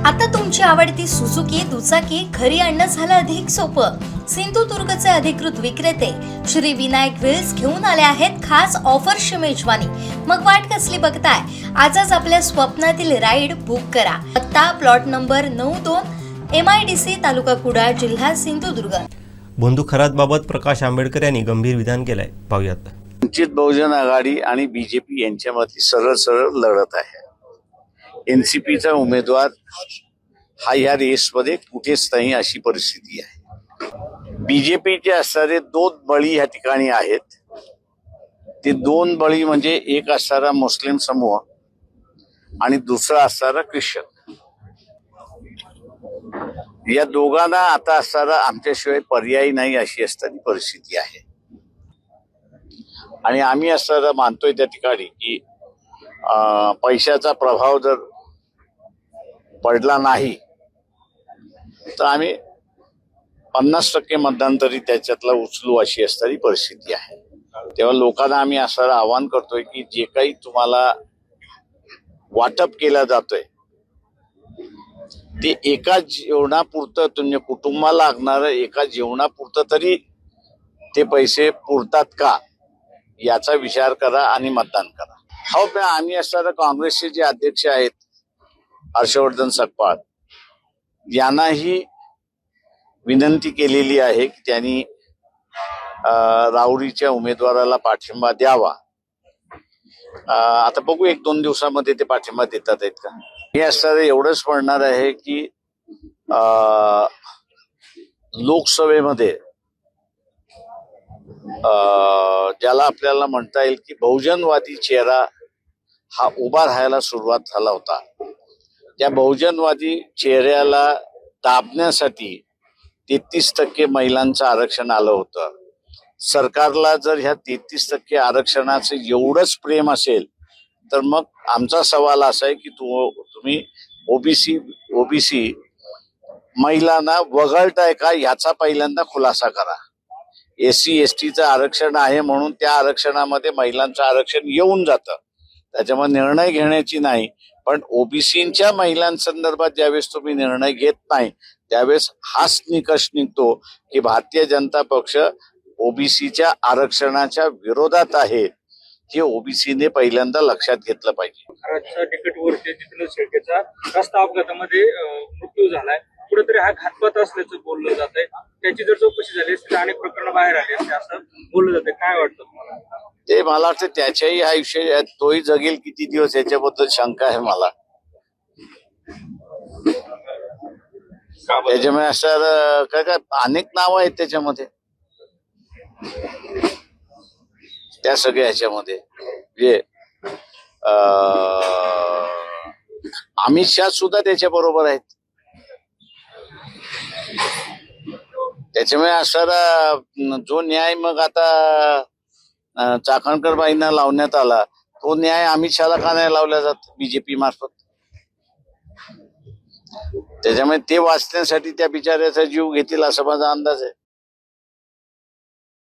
आता तुमची आवडती सुझुकी दुचाकी घरी आणणं झालं अधिक सोपं. सिंधुदुर्गचे अधिकृत विक्रेते श्री विनायक व्हील्स घेऊन आले आहेत खास ऑफरची मेजवानी. मग वाट कसली बघताय? आजच आपल्या स्वप्नातील राईड बुक करा. पत्ता प्लॉट नंबर 92 MIDC तालुका कुडाळ जिल्हा सिंधुदुर्ग. बंधू खरातबाबत प्रकाश आंबेडकर यांनी गंभीर विधान केलंय. पाहूयात. वंचित बहुजन आघाडी आणि बीजेपी यांच्यामध्ये सरळ लढत आहे. एनसीपीचा उमेदवार हा या रेसमध्ये कुठेच नाही अशी परिस्थिती आहे. बीजेपीचे असणारे 2 बळी या ठिकाणी आहेत. ते 2 बळी म्हणजे एक असणारा मुस्लिम समूह आणि दुसरा असणारा ख्रिश्चन. या दोघांना आता असणारा आमच्याशिवाय पर्याय नाही अशी असणारी परिस्थिती आहे. आणि आम्ही असं मानतोय त्या ठिकाणी की पैशाचा प्रभाव जर पडला नाही तर आम्ही 50% मतदान तरी त्याच्यातला उचलू अशी असणारी परिस्थिती आहे. तेव्हा लोकांना आम्ही असं आवाहन करतोय की जे काही तुम्हाला वाटप केलं जातोय ते एका जेवणापुरतं तुमच्या कुटुंबाला लागणारं एका जेवणापुरतं तरी ते पैसे पुरतात का याचा विचार करा आणि मतदान करा. हो, आम्ही असणारा काँग्रेसचे जे अध्यक्ष आहेत हर्षवर्धन सकपाळ यांनाही विनंती केलेली आहे की त्यांनी राहुरीच्या उमेदवाराला पाठिंबा द्यावा. आता बघू 1-2 दिवसामध्ये ते पाठिंबा देतात आहेत का. हे असणारे एवढंच म्हणणार आहे की लोकसभेमध्ये ज्याला आपल्याला म्हणता येईल की बहुजनवादी चेहरा हा उभा राहायला सुरुवात झाला होता. त्या बहुजनवादी चेहऱ्याला दाबण्यासाठी 33% महिलांचं आरक्षण आलं होतं. सरकारला जर ह्या 33% आरक्षणाचं एवढंच प्रेम असेल तर मग आमचा सवाल असा आहे की तुम्ही ओबीसी महिलांना वगळताय का याचा पहिल्यांदा खुलासा करा. SC STचं आरक्षण आहे म्हणून त्या आरक्षणामध्ये महिलांचं आरक्षण येऊन जातं, त्याच्यामुळे निर्णय घेण्याची नाही. पण ओबीसीच्या महिलांसंदर्भात ज्यावेळेस तुम्ही निर्णय घेत नाही त्यावेळेस हाच निकष निघतो की भारतीय जनता पक्ष ओबीसीच्या आरक्षणाच्या विरोधात आहे. हे ओबीसीने पहिल्यांदा लक्षात घेतलं पाहिजे. महाराष्ट्र तिकीटवरती जितेंद्र शेळकेचा रस्ता अपघातामध्ये मृत्यू झालाय. कुठेतरी हा घातपात असल्याचं बोललं जात आहे. त्याची जर चौकशी झाली असती अनेक प्रकरण बाहेर आले असते असं बोललं जाते. काय वाटतं तुम्हाला? ते मला वाटतं त्याच्याही आयुष्य तोही जगेल किती दिवस याच्याबद्दल शंका आहे मला. त्याच्यामुळे असं काय अनेक नावं आहेत त्याच्यामध्ये, त्या सगळ्या ह्याच्यामध्ये जे अमित शहा सुद्धा त्याच्या बरोबर आहेत. त्याच्यामुळे असणारा जो न्याय मग आता चाकणकर बाईंना लावण्यात आला तो न्याय अमित शहाला का नाही लावला जात बीजेपी मार्फत. त्याच्यामुळे ते वाचण्यासाठी त्या बिचाऱ्याचा जीव घेतील असा माझा अंदाज आहे.